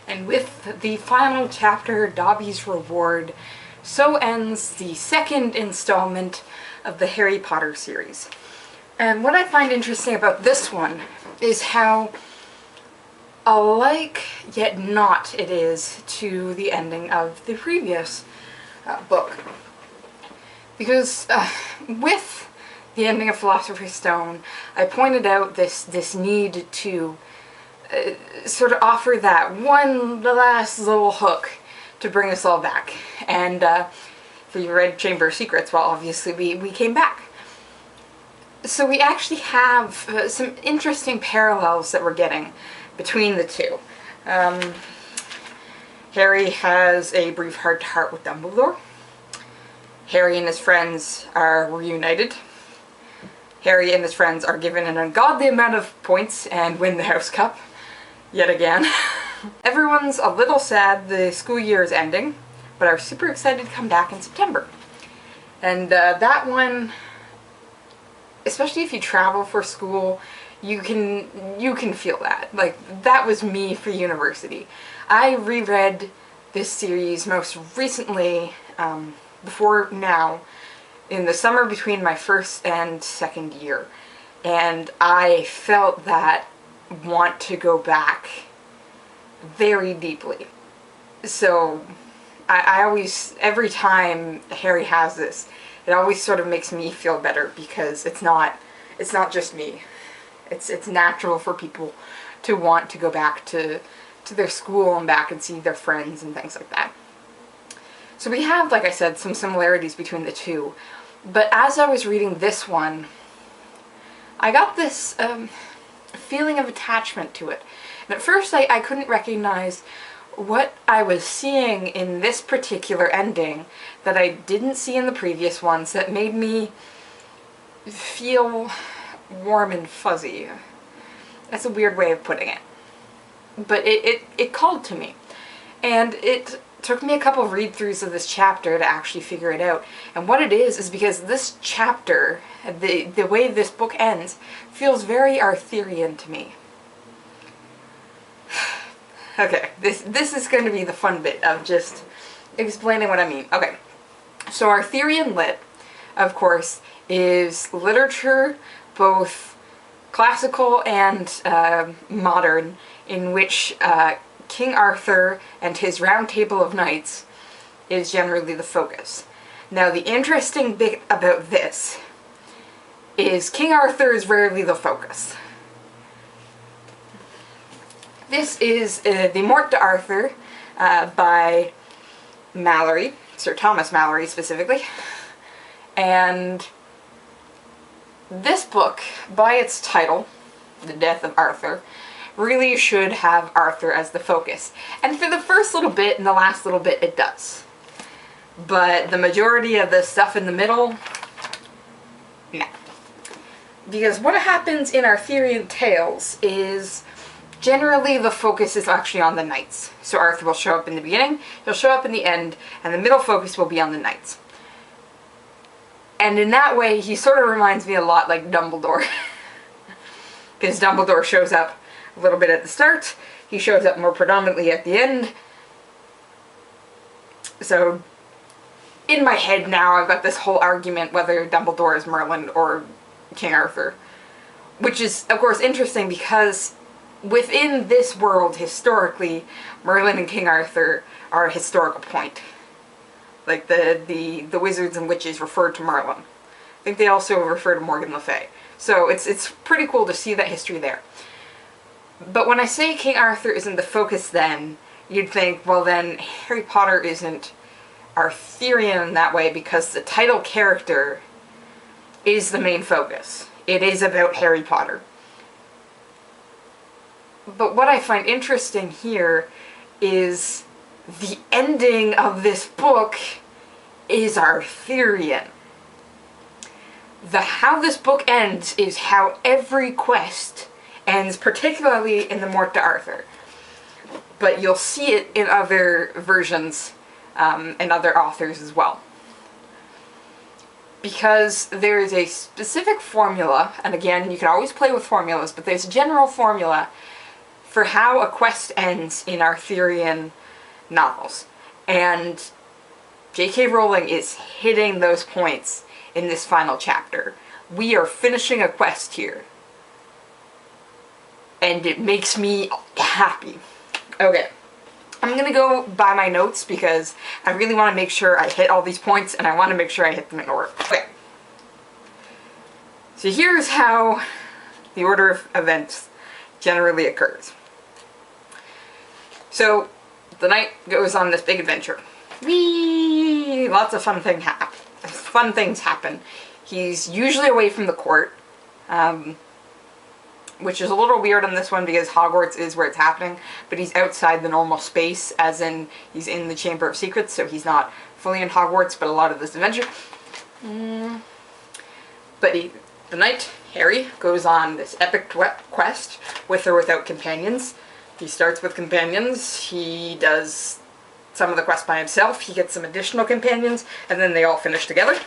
And with the final chapter, Dobby's Reward, so ends the second installment of the Harry Potter series. And what I find interesting about this one is how alike yet not it is to the ending of the previous book. Because with the ending of Philosopher's Stone, I pointed out this need to sort of offer that one last little hook to bring us all back. And if you read Chamber of Secrets, well, obviously we came back. So we actually have some interesting parallels that we're getting between the two. Harry has a brief heart-to-heart with Dumbledore. Harry and his friends are reunited. Harry and his friends are given an ungodly amount of points and win the House Cup. Yet again. Everyone's a little sad the school year is ending, but are super excited to come back in September. And that one, especially if you travel for school, you can feel that. Like, that was me for university. I reread this series most recently, before now, in the summer between my first and second year. And I felt that want to go back very deeply. So I always, every time Harry has this, it always sort of makes me feel better, because it's not just me. It's natural for people to want to go back to their school and back and see their friends and things like that. So we have, like I said, some similarities between the two. But as I was reading this one, I got this feeling of attachment to it. And at first I couldn't recognize what I was seeing in this particular ending that I didn't see in the previous ones that made me feel warm and fuzzy. That's a weird way of putting it. But it called to me. And it took me a couple of read-throughs of this chapter to actually figure it out. And what it is because this chapter, the way this book ends, feels very Arthurian to me. Okay, this is going to be the fun bit of just explaining what I mean. Okay, so Arthurian lit, of course, is literature, both classical and modern, in which King Arthur and his round table of knights is generally the focus. Now, the interesting bit about this is King Arthur is rarely the focus. This is the Morte d'Arthur by Mallory, Sir Thomas Mallory specifically, and this book, by its title, The Death of Arthur, really should have Arthur as the focus. And for the first little bit and the last little bit, it does. But the majority of the stuff in the middle, no. Because what happens in Arthurian tales is generally the focus is actually on the knights. So Arthur will show up in the beginning, he'll show up in the end, and the middle focus will be on the knights. And in that way, he sort of reminds me a lot like Dumbledore. Because Dumbledore shows up a little bit at the start, he shows up more predominantly at the end. So, in my head now, I've got this whole argument whether Dumbledore is Merlin or King Arthur. Which is, of course, interesting because within this world, historically, Merlin and King Arthur are a historical point. Like, the wizards and witches refer to Merlin. I think they also refer to Morgan Le Fay. So it's pretty cool to see that history there. But when I say King Arthur isn't the focus then, you'd think, well then, Harry Potter isn't Arthurian in that way because the title character is the main focus. It is about Harry Potter. But what I find interesting here is the ending of this book is Arthurian. How this book ends is how every quest ends, particularly in the Morte d'Arthur. But you'll see it in other versions and other authors as well. Because there is a specific formula, and again, you can always play with formulas, but there's a general formula for how a quest ends in Arthurian novels. And J.K. Rowling is hitting those points in this final chapter. We are finishing a quest here. And it makes me happy. Okay. I'm gonna go by my notes because I really want to make sure I hit all these points, and I want to make sure I hit them in order. Okay. So here's how the order of events generally occurs. So the knight goes on this big adventure. Whee! Lots of fun things happen. He's usually away from the court, which is a little weird on this one because Hogwarts is where it's happening, but he's outside the normal space, as in he's in the Chamber of Secrets, so he's not fully in Hogwarts, but a lot of this adventure. But the knight, Harry, goes on this epic quest, with or without companions. He starts with companions, he does some of the quest by himself, he gets some additional companions, and then they all finish together.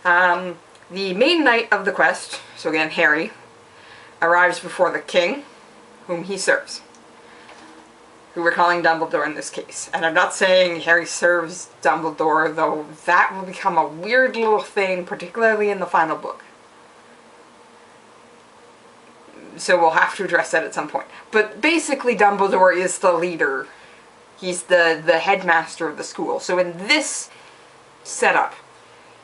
The main knight of the quest, so again Harry, arrives before the king, whom he serves. Who we're calling Dumbledore in this case. And I'm not saying Harry serves Dumbledore, though that will become a weird little thing, particularly in the final book. So we'll have to address that at some point. But basically Dumbledore is the leader. He's the headmaster of the school. So in this setup,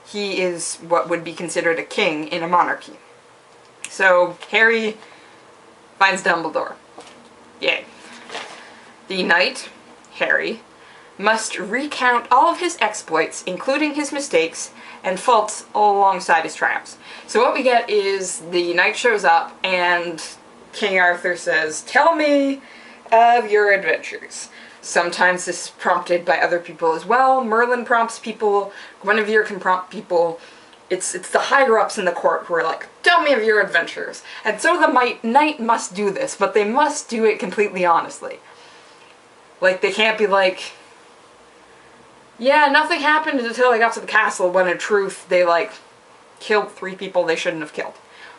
he is what would be considered a king in a monarchy. So Harry finds Dumbledore. Yay. The knight, Harry, must recount all of his exploits, including his mistakes and faults, alongside his triumphs. So what we get is the knight shows up and King Arthur says, "Tell me of your adventures." Sometimes this is prompted by other people as well. Merlin prompts people, Guinevere can prompt people. It's the higher-ups in the court who are like, "Tell me of your adventures." And so the knight must do this, but they must do it completely honestly. Like, they can't be like, "Yeah, nothing happened until I got to the castle," when in truth they, like, killed 3 people they shouldn't have killed.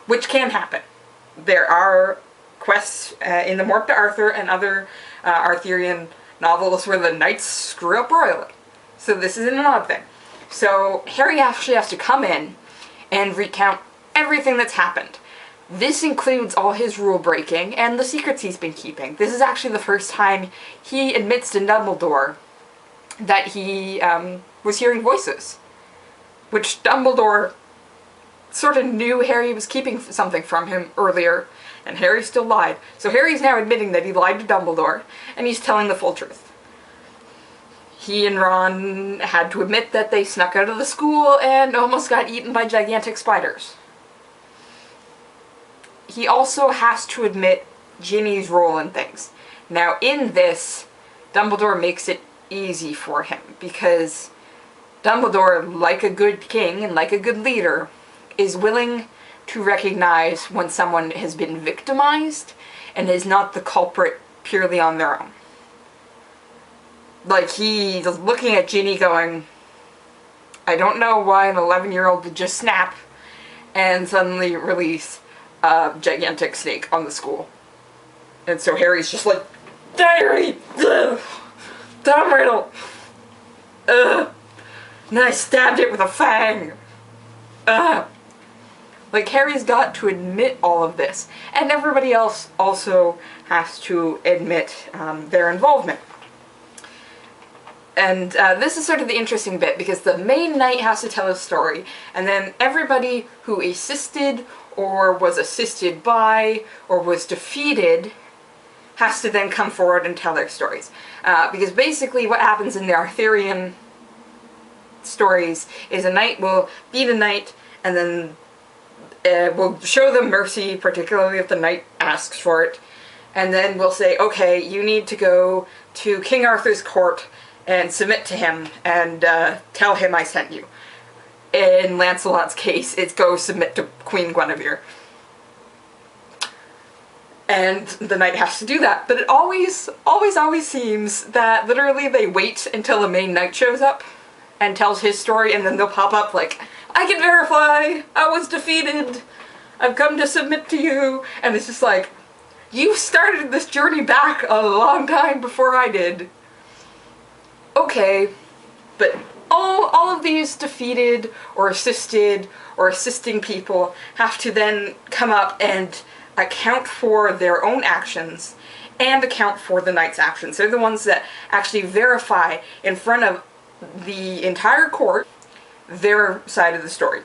Which can happen. There are quests in the Morte d'Arthur and other Arthurian novels where the knights screw up royally. So this isn't an odd thing. So Harry actually has to come in and recount everything that's happened. This includes all his rule breaking and the secrets he's been keeping. This is actually the first time he admits to Dumbledore that he was hearing voices. Which Dumbledore sort of knew Harry was keeping something from him earlier, and Harry still lied. So Harry's now admitting that he lied to Dumbledore, and he's telling the full truth. He and Ron had to admit that they snuck out of the school and almost got eaten by gigantic spiders. He also has to admit Ginny's role in things. Now in this, Dumbledore makes it easy for him, because Dumbledore, like a good king and like a good leader, is willing to recognize when someone has been victimized and is not the culprit purely on their own. Like, he's looking at Ginny going, "I don't know why an 11-year-old would just snap and suddenly release a gigantic snake on the school." And so Harry's just like, "Diary! Ugh, Tom Riddle! Ugh! And I stabbed it with a fang! Ugh!" Like, Harry's got to admit all of this. And everybody else also has to admit their involvement. And this is sort of the interesting bit, because the main knight has to tell his story, and then everybody who assisted, or was assisted by, or was defeated, has to then come forward and tell their stories. Because basically what happens in the Arthurian stories is a knight will beat a knight, and then we'll show them mercy, particularly if the knight asks for it, and then we'll say, "Okay, you need to go to King Arthur's court and submit to him, and tell him I sent you." In Lancelot's case, it's go submit to Queen Guinevere. And the knight has to do that, but it always seems that literally they wait until the main knight shows up and tells his story, and then they'll pop up like, "I can verify, I was defeated, I've come to submit to you," and it's just like, You started this journey back a long time before I did. Okay, but all of these defeated or assisted or assisting people have to then come up and account for their own actions and account for the knight's actions. They're the ones that actually verify in front of the entire court their side of the story.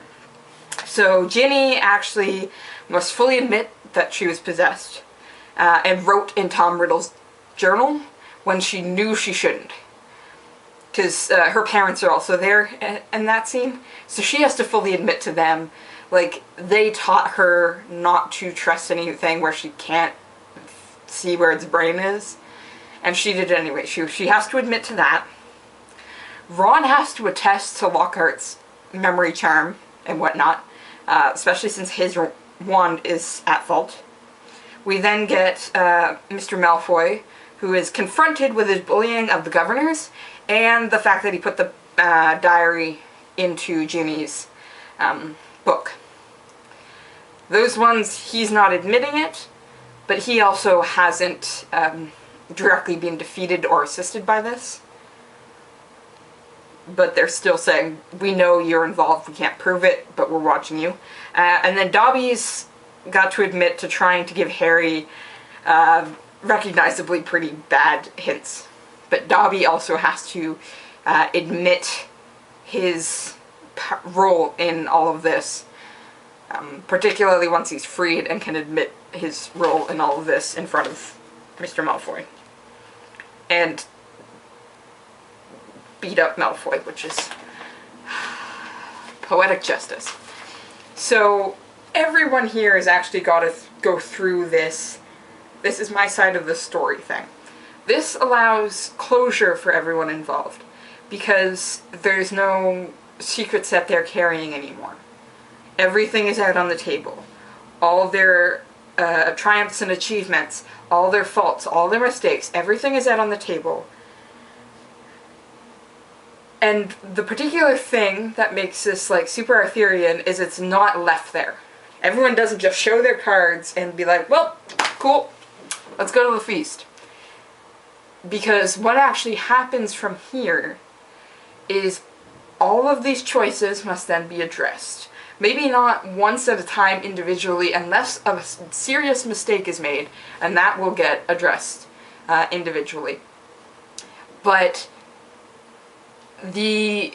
So Ginny actually must fully admit that she was possessed and wrote in Tom Riddle's journal when she knew she shouldn't. Because her parents are also there in that scene, so she has to fully admit to them, like, they taught her not to trust anything where she can't see where its brain is, and she did it anyway. She has to admit to that. Ron has to attest to Lockhart's memory charm and whatnot, especially since his wand is at fault. We then get Mr. Malfoy, who is confronted with his bullying of the governors and the fact that he put the diary into Ginny's book. Those ones, he's not admitting it, but he also hasn't directly been defeated or assisted by this. But they're still saying, we know you're involved, we can't prove it, but we're watching you. And then Dobby's got to admit to trying to give Harry recognizably pretty bad hints. But Dobby also has to admit his role in all of this, particularly once he's freed and can admit his role in all of this in front of Mr. Malfoy. And beat up Malfoy, which is poetic justice. So everyone here has actually got to go through this is my side of the story thing. This allows closure for everyone involved, because there's no secrets that they're carrying anymore. Everything is out on the table. All their triumphs and achievements, all their faults, all their mistakes, everything is out on the table. And the particular thing that makes this like super Arthurian is it's not left there. Everyone doesn't just show their cards and be like, well, cool, let's go to the feast. Because what actually happens from here is all of these choices must then be addressed. Maybe not once at a time individually, unless a serious mistake is made, and that will get addressed individually. But the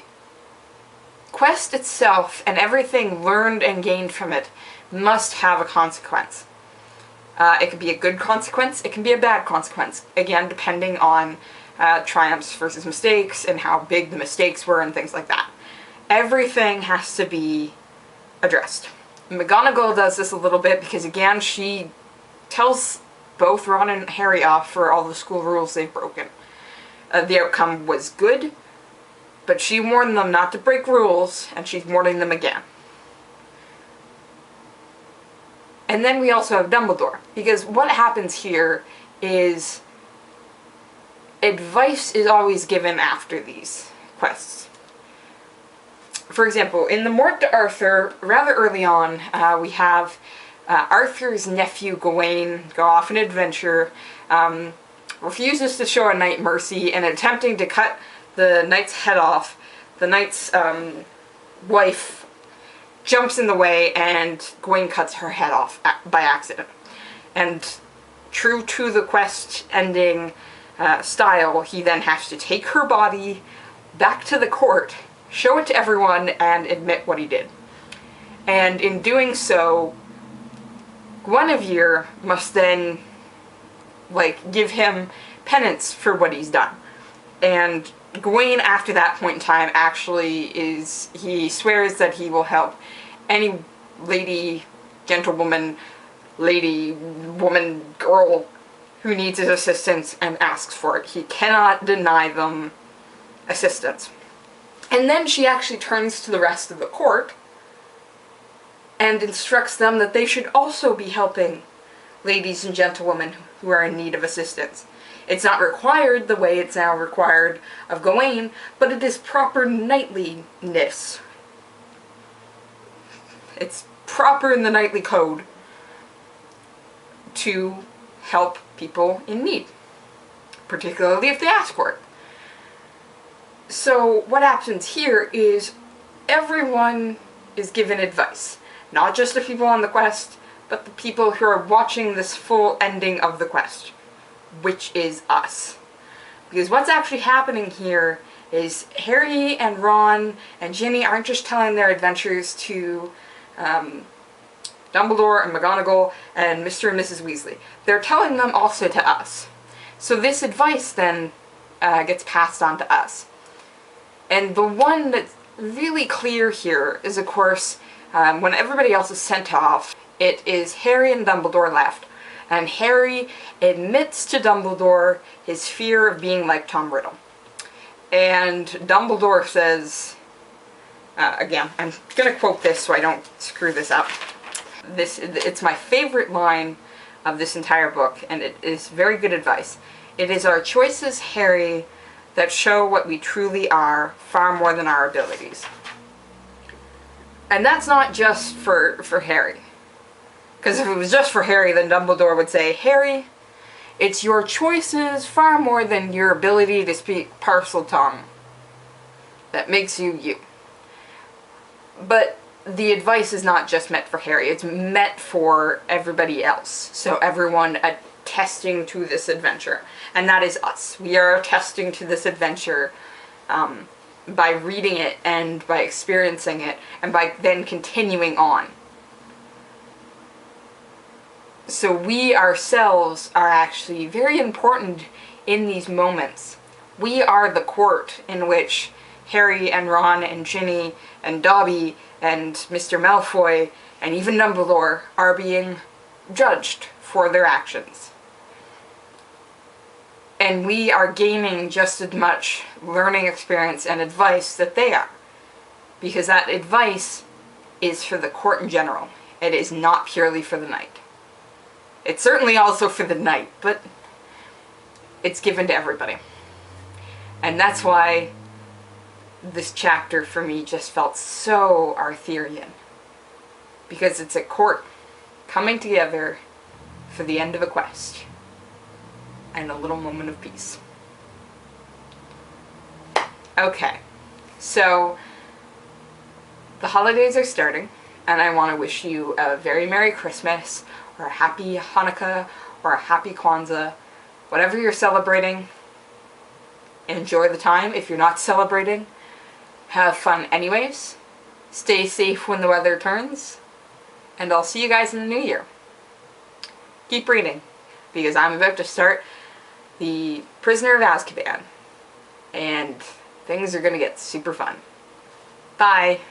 quest itself and everything learned and gained from it must have a consequence. It can be a good consequence, it can be a bad consequence, again depending on triumphs versus mistakes and how big the mistakes were and things like that. Everything has to be addressed. McGonagall does this a little bit because again she tells both Ron and Harry off for all the school rules they've broken. The outcome was good, but she warned them not to break rules, and she's warning them again. And then we also have Dumbledore, because what happens here is advice is always given after these quests. For example, in the Morte d'Arthur, rather early on, we have Arthur's nephew Gawain go off an adventure, refuses to show a knight mercy, and attempting to cut the knight's head off, the knight's wife jumps in the way and Gawain cuts her head off by accident. And true to the quest ending style, he then has to take her body back to the court, show it to everyone, and admit what he did. And in doing so, Guinevere must then give him penance for what he's done. And Gawain, after that point in time, actually he swears that he will help any lady, gentlewoman, lady, woman, girl who needs his assistance and asks for it. He cannot deny them assistance. And then she actually turns to the rest of the court and instructs them that they should also be helping ladies and gentlewomen who are in need of assistance. It's not required the way it's now required of Gawain, but it is proper knightliness. It's proper in the knightly code to help people in need, particularly if they ask for it. So what happens here is everyone is given advice. Not just the people on the quest, but the people who are watching this full ending of the quest, which is us. Because what's actually happening here is Harry and Ron and Ginny aren't just telling their adventures to Dumbledore and McGonagall and Mr. and Mrs. Weasley. They're telling them also to us. So this advice then gets passed on to us. And the one that's really clear here is, of course, when everybody else is sent off, it is Harry and Dumbledore left. And Harry admits to Dumbledore his fear of being like Tom Riddle. And Dumbledore says, again, I'm going to quote this so I don't screw this up. It's my favorite line of this entire book, and it is very good advice. It is our choices, Harry, that show what we truly are, far more than our abilities. And that's not just for Harry. Because if it was just for Harry, then Dumbledore would say, Harry, it's your choices far more than your ability to speak Parseltongue that makes you you. But the advice is not just meant for Harry, it's meant for everybody else. So everyone attesting to this adventure. And that is us. We are attesting to this adventure by reading it and by experiencing it and by then continuing on. So we ourselves are actually very important in these moments. We are the court in which Harry and Ron and Ginny and Dobby and Mr. Malfoy and even Dumbledore are being judged for their actions. And we are gaining just as much learning experience and advice that they are. Because that advice is for the court in general. It is not purely for the knight. It's certainly also for the knight, but it's given to everybody. And that's why this chapter for me just felt so Arthurian. Because it's a court coming together for the end of a quest. And a little moment of peace. Okay, so the holidays are starting, and I want to wish you a very Merry Christmas, or a Happy Hanukkah, or a Happy Kwanzaa, whatever you're celebrating. Enjoy the time. If you're not celebrating, have fun anyways. Stay safe when the weather turns, and I'll see you guys in the new year. Keep reading, because I'm about to start The Prisoner of Azkaban, and things are going to get super fun. Bye!